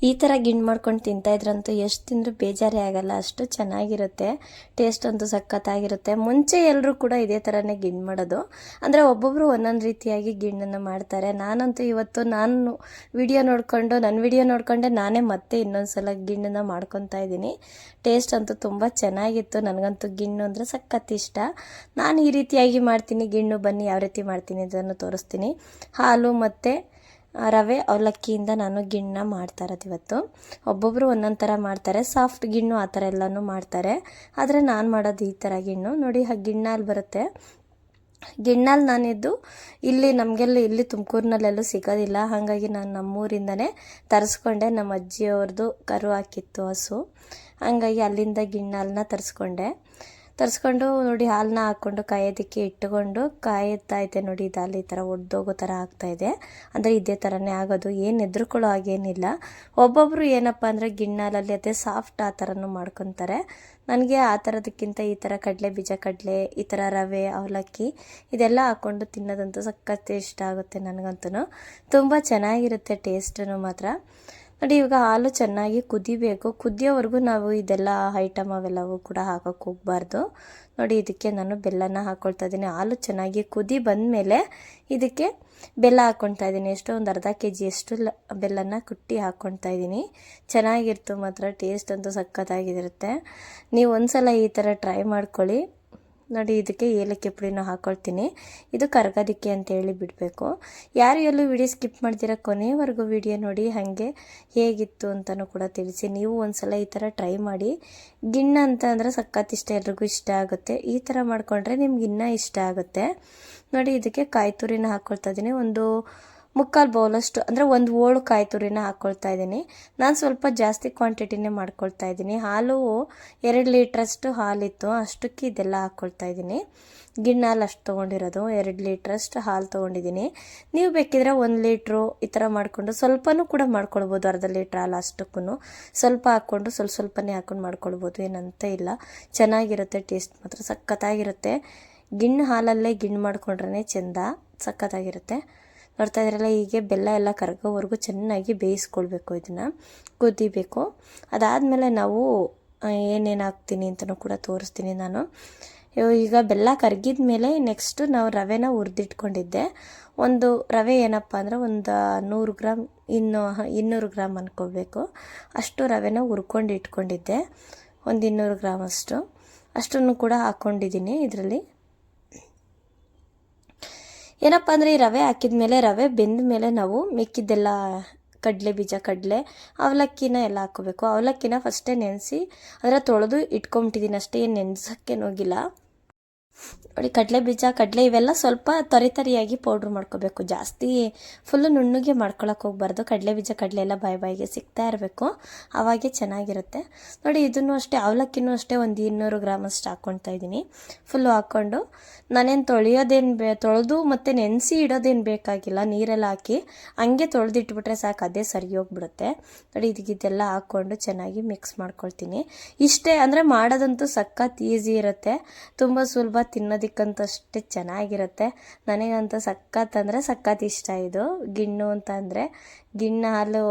ಈ ಥರ ಗಿಣ್ಣು ಮಾಡ್ಕೊಂಡು ತಿಂತಾಯಿದ್ರಂತೂ ಎಷ್ಟು ತಿಂದರೂ ಬೇಜಾರೇ ಆಗಲ್ಲ, ಅಷ್ಟು ಚೆನ್ನಾಗಿರುತ್ತೆ. ಟೇಸ್ಟ್ ಅಂತೂ ಸಖತ್ತಾಗಿರುತ್ತೆ. ಮುಂಚೆ ಎಲ್ಲರೂ ಕೂಡ ಇದೇ ಥರನೇ ಗಿಣ್ಣು ಮಾಡೋದು. ಅಂದರೆ ಒಬ್ಬೊಬ್ಬರು ಒಂದೊಂದು ರೀತಿಯಾಗಿ ಗಿಣ್ಣನ್ನು ಮಾಡ್ತಾರೆ. ನಾನಂತೂ ಇವತ್ತು ನನ್ನ ವಿಡಿಯೋ ನೋಡಿಕೊಂಡೆ ನಾನೇ ಮತ್ತೆ ಇನ್ನೊಂದು ಸಲ ಗಿಣ್ಣನ್ನು ಮಾಡ್ಕೊತಾ ಇದ್ದೀನಿ. ಟೇಸ್ಟ್ ಅಂತೂ ತುಂಬ ಚೆನ್ನಾಗಿತ್ತು. ನನಗಂತೂ ಗಿಣ್ಣು ಅಂದರೆ ಸಖತ್ ಇಷ್ಟ. ನಾನು ಈ ರೀತಿಯಾಗಿ ಮಾಡ್ತೀನಿ. ಗಿಣ್ಣು ಬನ್ನಿ ಯಾವ ರೀತಿ ಮಾಡ್ತೀನಿ ಅದನ್ನು ತೋರಿಸ್ತೀನಿ. ಹಾಲು ಮತ್ತು ರವೆ ಅವಲಕ್ಕಿಯಿಂದ ನಾನು ಗಿಣ್ಣು ಮಾಡ್ತಾ ಇರೋದು ಇವತ್ತು. ಒಬ್ಬೊಬ್ಬರು ಒಂದೊಂದು ಥರ ಮಾಡ್ತಾರೆ. ಸಾಫ್ಟ್ ಗಿಣ್ಣು ಆ ಥರ ಎಲ್ಲನೂ ಮಾಡ್ತಾರೆ. ಆದರೆ ನಾನು ಮಾಡೋದು ಈ ಥರ ಗಿಣ್ಣು ನೋಡಿ. ಗಿಣ್ಣಲ್ಲಿ ಬರುತ್ತೆ. ಗಿಣ್ಣಲ್ಲಿ ನಾನಿದ್ದು ಇಲ್ಲಿ ತುಮಕೂರಿನಲ್ಲೆಲ್ಲೂ ಸಿಗೋದಿಲ್ಲ. ಹಾಗಾಗಿ ನಾನು ನಮ್ಮೂರಿಂದನೇ ತರಿಸ್ಕೊಂಡೆ. ನಮ್ಮ ಅಜ್ಜಿಯವ್ರದ್ದು ಕರು ಹಾಕಿತ್ತು ಹಸು. ಹಾಗಾಗಿ ಅಲ್ಲಿಂದ ಗಿಣ್ಣಾಲನ್ನ ತರಿಸ್ಕೊಂಡು ನೋಡಿ, ಹಾಲನ್ನ ಹಾಕ್ಕೊಂಡು ಕಾಯೋದಕ್ಕೆ ಇಟ್ಟುಕೊಂಡು ಕಾಯುತ್ತೈತೆ ನೋಡಿ. ಇದು ಅಲ್ಲಿ ಈ ಥರ ಒಡ್ದೋಗೋ ಥರ ಆಗ್ತಾಯಿದೆ. ಅಂದರೆ ಇದೇ ಥರನೇ ಆಗೋದು, ಏನು ಹೆದರ್ಕೊಳ್ಳೋ ಹಾಗೇನಿಲ್ಲ. ಒಬ್ಬೊಬ್ಬರು ಏನಪ್ಪ ಅಂದರೆ ಗಿಣ್ಣಾಲಲ್ಲಿ ಅದೇ ಸಾಫ್ಟ್ ಆ ಥರನೂ ಮಾಡ್ಕೊತಾರೆ. ನನಗೆ ಆ ಥರದಕ್ಕಿಂತ ಈ ಥರ ಕಡಲೆ ಈ ಥರ ರವೆ ಅವಲಕ್ಕಿ ಇದೆಲ್ಲ ಹಾಕ್ಕೊಂಡು ತಿನ್ನೋದಂತೂ ಸಖತ್ ಇಷ್ಟ ಆಗುತ್ತೆ ನನಗಂತೂ. ತುಂಬ ಚೆನ್ನಾಗಿರುತ್ತೆ ಟೇಸ್ಟೂ ಮಾತ್ರ. ನೋಡಿ, ಇವಾಗ ಹಾಲು ಚೆನ್ನಾಗಿ ಕುದಿಬೇಕು. ಕುದಿಯೋವರೆಗೂ ನಾವು ಇದೆಲ್ಲ ಐಟಮ್ ಅವೆಲ್ಲವೂ ಕೂಡ ಹಾಕೋಕ್ಕೆ ಹೋಗಬಾರ್ದು. ನೋಡಿ, ಇದಕ್ಕೆ ನಾನು ಬೆಲ್ಲನ ಹಾಕ್ಕೊಳ್ತಾ ಇದ್ದೀನಿ. ಹಾಲು ಚೆನ್ನಾಗಿ ಕುದಿ ಬಂದಮೇಲೆ ಇದಕ್ಕೆ ಬೆಲ್ಲ ಹಾಕ್ಕೊಳ್ತಾ ಇದ್ದೀನಿ. ಒಂದು ಅರ್ಧ kg ಬೆಲ್ಲನ ಕುಟ್ಟಿ ಹಾಕ್ಕೊಳ್ತಾ ಇದ್ದೀನಿ. ಚೆನ್ನಾಗಿರ್ತು ಮಾತ್ರ. ಟೇಸ್ಟ್ ಅಂತೂ ಸಖತ್ತಾಗಿರುತ್ತೆ. ನೀವು ಒಂದ್ಸಲ ಈ ಥರ ಟ್ರೈ ಮಾಡ್ಕೊಳ್ಳಿ. ನೋಡಿ, ಇದಕ್ಕೆ ಏಲಕ್ಕಿ ಪುಡಿನ ಹಾಕ್ಕೊಳ್ತೀನಿ. ಇದು ಕರ್ಗೋದಕ್ಕೆ ಅಂತೇಳಿ ಬಿಡಬೇಕು. ಯಾರು ಎಲ್ಲೂ ವಿಡಿಯೋ ಸ್ಕಿಪ್ ಮಾಡ್ತೀರಾ, ಕೊನೆಯವರೆಗೂ ವಿಡಿಯೋ ನೋಡಿ. ಹಾಗೆ ಹೇಗಿತ್ತು ಅಂತಲೂ ಕೂಡ ತಿಳಿಸಿ. ನೀವು ಒಂದ್ಸಲ ಈ ಥರ ಟ್ರೈ ಮಾಡಿ. ಗಿಣ್ಣು ಅಂತ ಅಂದರೆ ಸಖತ್ ಇಷ್ಟ, ಎಲ್ರಿಗೂ ಇಷ್ಟ ಆಗುತ್ತೆ. ಈ ಥರ ಮಾಡಿಕೊಂಡ್ರೆ ನಿಮ್ಗೆ ಇನ್ನೂ ಇಷ್ಟ ಆಗುತ್ತೆ. ನೋಡಿ, ಇದಕ್ಕೆ ಕಾಯಿ ತುರಿನ ಹಾಕ್ಕೊಳ್ತಾ ಇದ್ದೀನಿ. ಒಂದು 3/4 ಬೌಲಷ್ಟು ಅಂದರೆ 1 ಓಳು ಕಾಯಿ ತುರಿನ ಹಾಕ್ಕೊಳ್ತಾ ಇದ್ದೀನಿ. ನಾನು ಸ್ವಲ್ಪ ಜಾಸ್ತಿ ಕ್ವಾಂಟಿಟಿನೇ ಮಾಡ್ಕೊಳ್ತಾ ಇದ್ದೀನಿ. ಹಾಲು 2 ಲೀಟ್ರಷ್ಟು ಹಾಲಿತ್ತು, ಅಷ್ಟಕ್ಕೆ ಇದೆಲ್ಲ ಹಾಕ್ಕೊಳ್ತಾ ಇದ್ದೀನಿ. ಗಿಣ್ಣು ಹಾಲು ಅಷ್ಟು ತೊಗೊಂಡಿರೋದು, 2 ಲೀಟ್ರಷ್ಟು ಹಾಲು ತೊಗೊಂಡಿದ್ದೀನಿ. ನೀವು ಬೇಕಿದ್ರೆ 1 ಲೀಟ್ರು ಈ ಥರ ಮಾಡಿಕೊಂಡು ಸ್ವಲ್ಪನೂ ಕೂಡ ಮಾಡ್ಕೊಳ್ಬೋದು. ಅರ್ಧ ಲೀಟ್ರ್ ಹಾಲು ಅಷ್ಟಕ್ಕೂ ಸ್ವಲ್ಪ ಹಾಕ್ಕೊಂಡು ಸ್ವಲ್ಪನೇ ಹಾಕ್ಕೊಂಡು ಮಾಡ್ಕೊಳ್ಬೋದು, ಏನಂತ ಇಲ್ಲ. ಚೆನ್ನಾಗಿರುತ್ತೆ. ಟೇಸ್ಟ್ ಮಾತ್ರ ಸಖತ್ತಾಗಿರುತ್ತೆ. ಗಿಣ್ಣು ಹಾಲಲ್ಲೇ ಗಿಣ್ಣು ಮಾಡ್ಕೊಂಡ್ರೆ ಚೆಂದ, ಸಖತ್ತಾಗಿರುತ್ತೆ. ನೋಡ್ತಾ ಇದ್ರಲ್ಲ, ಹೀಗೆ ಬೆಲ್ಲ ಎಲ್ಲ ಕರಗೋವರೆಗೂ ಚೆನ್ನಾಗಿ ಬೇಯಿಸ್ಕೊಳ್ಬೇಕು. ಇದನ್ನು ಕುದಿಬೇಕು. ಅದಾದಮೇಲೆ ನಾವು ಏನೇನು ಹಾಕ್ತೀನಿ ಅಂತಲೂ ಕೂಡ ತೋರಿಸ್ತೀನಿ ನಾನು. ಈಗ ಬೆಲ್ಲ ಕರಗಿದ ಮೇಲೆ ನೆಕ್ಸ್ಟು ನಾವು ರವೆನ ಹುರಿದಿಟ್ಕೊಂಡಿದ್ದೆ. ಒಂದು ರವೆ ಏನಪ್ಪ ಅಂದರೆ ಒಂದು 100 ಗ್ರಾಮ್ 200 ಗ್ರಾಮ್ ಅಂದ್ಕೋಬೇಕು. ಅಷ್ಟು ರವೆನ ಹುರ್ಕೊಂಡು ಇಟ್ಕೊಂಡಿದ್ದೆ. ಒಂದು 200 ಗ್ರಾಮ್ ಅಷ್ಟನ್ನು ಕೂಡ ಹಾಕ್ಕೊಂಡಿದ್ದೀನಿ ಇದರಲ್ಲಿ. ಏನಪ್ಪ ಅಂದರೆ ಈ ರವೆ ಹಾಕಿದ ಮೇಲೆ, ರವೆ ಬೆಂದ ಮೇಲೆ ನಾವು ಮಿಕ್ಕಿದ್ದೆಲ್ಲ ಕಡಲೆ ಅವಲಕ್ಕಿನ ಎಲ್ಲ ಹಾಕ್ಕೋಬೇಕು. ಅವಲಕ್ಕಿನ ಫಸ್ಟೇ ನೆನೆಸಿ ಅಂದರೆ ತೊಳೆದು ಇಟ್ಕೊಂಬಿಟ್ಟಿದ್ದೀನಿ ಅಷ್ಟೇ, ಏನು ನೆನೆಸೋಕ್ಕೇನು ಹೋಗಿಲ್ಲ. ನೋಡಿ, ಕಡಲೆ ಇವೆಲ್ಲ ಸ್ವಲ್ಪ ತರಿಯಾಗಿ ಪೌಡ್ರ್ ಮಾಡ್ಕೋಬೇಕು. ಜಾಸ್ತಿ ಫುಲ್ಲು ನುಣ್ಣಗೆ ಮಾಡ್ಕೊಳಕ್ಕೆ ಹೋಗ್ಬಾರ್ದು. ಕಡಲೆ ಎಲ್ಲ ಬಾಯಿಗೆ ಸಿಗ್ತಾ ಇರಬೇಕು, ಆವಾಗೇ ಚೆನ್ನಾಗಿರುತ್ತೆ. ನೋಡಿ, ಇದನ್ನು ಅಷ್ಟೇ, ಅವಲಕ್ಕಿನೂ ಅಷ್ಟೇ ಒಂದು 200 ಗ್ರಾಮ್ ಅಷ್ಟು ಹಾಕ್ಕೊಳ್ತಾ ಇದ್ದೀನಿ. ಫುಲ್ಲು ಹಾಕ್ಕೊಂಡು ನಾನೇನು ತೊಳೆದು ಮತ್ತು ನೆನೆಸಿ ಇಡೋದೇನು ಬೇಕಾಗಿಲ್ಲ. ನೀರೆಲ್ಲ ಹಾಕಿ ಹಂಗೆ ತೊಳೆದಿಟ್ಬಿಟ್ರೆ ಸಾಕು, ಅದೇ ಸರಿ ಹೋಗ್ಬಿಡುತ್ತೆ. ನೋಡಿ, ಇದೆಲ್ಲ ಹಾಕ್ಕೊಂಡು ಚೆನ್ನಾಗಿ ಮಿಕ್ಸ್ ಮಾಡ್ಕೊಳ್ತೀನಿ. ಇಷ್ಟೇ, ಅಂದರೆ ಮಾಡೋದಂತೂ ಸಖತ್ ಈಸಿ ಇರುತ್ತೆ. ತುಂಬ ಸುಲಭ, ತಿನ್ನೋದಕ್ಕಂತೂ ಅಷ್ಟೇ ಚೆನ್ನಾಗಿರುತ್ತೆ. ನನಗಂತೂ ಸಖತ್ ಇಷ್ಟ ಇದು ಗಿಣ್ಣು ಅಂತ ಅಂದರೆ. ಗಿಣ್ಣು ಹಾಲು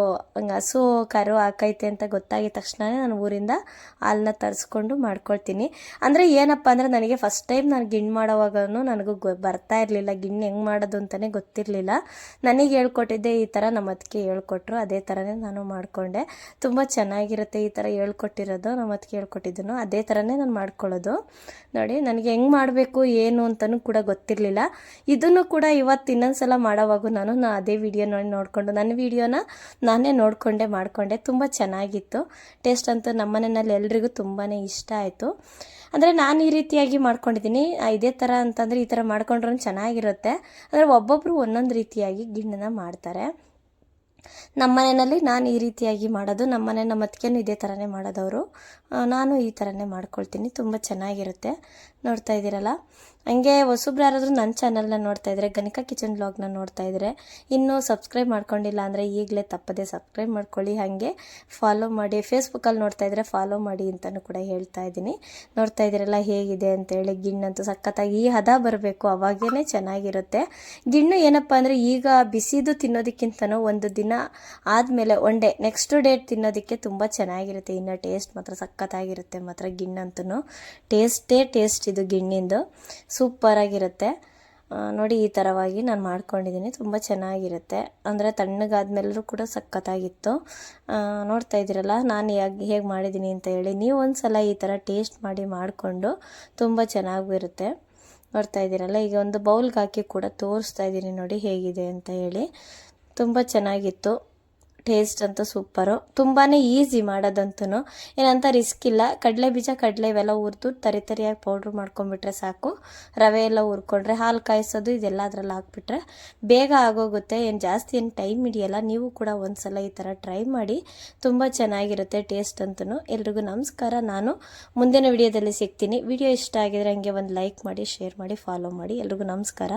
ಹಸು ಕರು ಹಾಕೈತೆ ಅಂತ ಗೊತ್ತಾಗಿದ ತಕ್ಷಣ ನಾನು ಊರಿಂದ ಹಾಲನ್ನ ತರಿಸ್ಕೊಂಡು ಮಾಡ್ಕೊಳ್ತೀನಿ. ಅಂದರೆ ಏನಪ್ಪ ಅಂದರೆ, ನನಗೆ ಫಸ್ಟ್ ಟೈಮ್ ನಾನು ಗಿಣ್ಣು ಮಾಡೋವಾಗೂ ನನಗೂ ಬರ್ತಾ ಇರಲಿಲ್ಲ. ಗಿಣ್ಣು ಹೆಂಗೆ ಮಾಡೋದು ಅಂತಲೇ ಗೊತ್ತಿರಲಿಲ್ಲ. ನನಗೆ ಹೇಳ್ಕೊಟ್ಟಿದ್ದೆ ಈ ಥರ, ನಮ್ಮ ಅದಕ್ಕೆ ಹೇಳ್ಕೊಟ್ರು. ಅದೇ ಥರನೇ ನಾನು ಮಾಡಿಕೊಂಡೆ. ತುಂಬ ಚೆನ್ನಾಗಿರುತ್ತೆ ಈ ಥರ ಹೇಳ್ಕೊಟ್ಟಿರೋದು. ನಮ್ಮ ಅದಕ್ಕೆ ಹೇಳ್ಕೊಟ್ಟಿದ್ದನು ಅದೇ ಥರನೇ ನಾನು ಮಾಡ್ಕೊಳ್ಳೋದು. ನೋಡಿ, ನನಗೆ ಹೆಂಗೆ ಮಾಡಬೇಕು ಏನು ಅಂತಲೂ ಕೂಡ ಗೊತ್ತಿರಲಿಲ್ಲ. ಇದನ್ನು ಕೂಡ ಇವತ್ತು ಇನ್ನೊಂದು ಸಲ ಮಾಡೋವಾಗೂ ನಾನು ಅದೇ ವಿಡಿಯೋ ನೋಡಿಕೊಂಡು ನನ್ನ ವಿಡಿಯೋನ ನಾನೇ ಮಾಡಿಕೊಂಡೆ. ತುಂಬ ಚೆನ್ನಾಗಿತ್ತು. ಟೇಸ್ಟ್ ಅಂತೂ ನಮ್ಮ ಮನೆಯಲ್ಲಿ ಎಲ್ರಿಗೂ ತುಂಬಾ ಇಷ್ಟ ಆಯಿತು. ಅಂದರೆ ನಾನು ಈ ರೀತಿಯಾಗಿ ಮಾಡ್ಕೊಂಡಿದ್ದೀನಿ. ಇದೇ ಥರ ಅಂತಂದರೆ ಈ ಥರ ಮಾಡ್ಕೊಂಡ್ರೂ ಚೆನ್ನಾಗಿರುತ್ತೆ. ಅಂದರೆ ಒಬ್ಬೊಬ್ಬರು ಒಂದೊಂದು ರೀತಿಯಾಗಿ ಗಿಣ್ಣನ್ನು ಮಾಡ್ತಾರೆ. ನಮ್ಮ ಮನೆಯಲ್ಲಿ ನಾನು ಈ ರೀತಿಯಾಗಿ ಮಾಡೋದು. ನಮ್ಮ ಅತ್ತಿಗೆನೂ ಇದೇ ಥರನೇ ಮಾಡೋದವರು. ನಾನು ಈ ಥರನೇ ಮಾಡ್ಕೊಳ್ತೀನಿ. ತುಂಬ ಚೆನ್ನಾಗಿರುತ್ತೆ. ನೋಡ್ತಾ ಇದ್ದೀರಲ್ಲ, ಹಂಗೆ ಹೊಸಬ್ರು ಯಾರಾದರೂ ನನ್ನ ಚಾನಲ್ನ ನೋಡ್ತಾ ಇದ್ದರೆ, ಗಣಿಕಾ ಕಿಚನ್ ಬ್ಲಾಗ್ನ ನೋಡ್ತಾ ಇದ್ದರೆ, ಇನ್ನೂ ಸಬ್ಸ್ಕ್ರೈಬ್ ಮಾಡ್ಕೊಂಡಿಲ್ಲ ಅಂದರೆ ಈಗಲೇ ತಪ್ಪದೆ ಸಬ್ಸ್ಕ್ರೈಬ್ ಮಾಡ್ಕೊಳ್ಳಿ. ಹಾಗೆ ಫಾಲೋ ಮಾಡಿ. ಫೇಸ್ಬುಕ್ಕಲ್ಲಿ ನೋಡ್ತಾ ಇದ್ದರೆ ಫಾಲೋ ಮಾಡಿ ಅಂತಲೂ ಕೂಡ ಹೇಳ್ತಾ ಇದ್ದೀನಿ. ನೋಡ್ತಾ ಇದ್ದೀರಲ್ಲ ಹೇಗಿದೆ ಅಂತೇಳಿ. ಗಿಣ್ಣಂತೂ ಸಖತ್ತಾಗಿ ಈ ಹದ ಬರಬೇಕು, ಅವಾಗೇ ಚೆನ್ನಾಗಿರುತ್ತೆ. ಗಿಣ್ಣು ಏನಪ್ಪ ಅಂದರೆ ಈಗ ಬಿಸಿದು ತಿನ್ನೋದಕ್ಕಿಂತನೂ ಒಂದು ದಿನ ಆದಮೇಲೆ ಒನ್ ಡೇ ನೆಕ್ಸ್ಟ್ ಡೇ ತಿನ್ನೋದಕ್ಕೆ ತುಂಬ ಚೆನ್ನಾಗಿರುತ್ತೆ. ಇನ್ನು ಟೇಸ್ಟ್ ಮಾತ್ರ ಸಖತ್ತಾಗಿರುತ್ತೆ ಮಾತ್ರ. ಗಿಣ್ಣಂತೂ ಟೇಸ್ಟ್ ಇದು ಗಿಣ್ಣಿಂದು ಸೂಪರಾಗಿರುತ್ತೆ. ನೋಡಿ ಈ ಥರವಾಗಿ ನಾನು ಮಾಡ್ಕೊಂಡಿದ್ದೀನಿ. ತುಂಬ ಚೆನ್ನಾಗಿರುತ್ತೆ. ಅಂದರೆ ತಣ್ಣಗಾದ್ಮೇಲೂ ಕೂಡ ಸಖತ್ತಾಗಿತ್ತು. ನೋಡ್ತಾ ಇದ್ದೀರಲ್ಲ ನಾನು ಹೇಗೆ ಮಾಡಿದ್ದೀನಿ ಅಂತ ಹೇಳಿ. ನೀವು ಒಂದು ಸಲ ಈ ಥರ ಟೇಸ್ಟ್ ಮಾಡಿ ಮಾಡಿಕೊಂಡು ತುಂಬ ಚೆನ್ನಾಗಿರುತ್ತೆ. ನೋಡ್ತಾ ಇದ್ದೀರಲ್ಲ, ಈಗ ಒಂದು ಬೌಲ್ಗೆ ಹಾಕಿ ಕೂಡ ತೋರಿಸ್ತಾ ಇದ್ದೀನಿ ನೋಡಿ ಹೇಗಿದೆ ಅಂತ ಹೇಳಿ. ತುಂಬ ಚೆನ್ನಾಗಿತ್ತು. ಟೇಸ್ಟ್ ಅಂತೂ ಸೂಪರು. ತುಂಬಾ ಈಸಿ ಮಾಡೋದಂತೂ, ಏನಂತ ರಿಸ್ಕ್ ಇಲ್ಲ. ಕಡಲೆ ಬೀಜ ಕಡಲೆ ಇವೆಲ್ಲ ಹುರಿದು ತರಿಯಾಗಿ ಪೌಡ್ರ್ ಮಾಡ್ಕೊಂಬಿಟ್ರೆ ಸಾಕು. ರವೆ ಎಲ್ಲ ಹುರ್ಕೊಂಡ್ರೆ, ಹಾಲು ಕಾಯಿಸೋದು ಇದೆಲ್ಲ ಅದರಲ್ಲಿ ಹಾಕ್ಬಿಟ್ರೆ ಬೇಗ ಆಗೋಗುತ್ತೆ. ಜಾಸ್ತಿ ಟೈಮ್ ಹಿಡಿಯಲ್ಲ. ನೀವು ಕೂಡ ಒಂದು ಸಲ ಈ ಥರ ಟ್ರೈ ಮಾಡಿ. ತುಂಬ ಚೆನ್ನಾಗಿರುತ್ತೆ ಟೇಸ್ಟ್ ಅಂತೂ. ಎಲ್ರಿಗೂ ನಮಸ್ಕಾರ. ನಾನು ಮುಂದಿನ ವಿಡಿಯೋದಲ್ಲಿ ಸಿಗ್ತೀನಿ. ವಿಡಿಯೋ ಇಷ್ಟ ಆಗಿದ್ರೆ ಹಂಗೆ ಒಂದು ಲೈಕ್ ಮಾಡಿ, ಶೇರ್ ಮಾಡಿ, ಫಾಲೋ ಮಾಡಿ. ಎಲ್ರಿಗೂ ನಮಸ್ಕಾರ.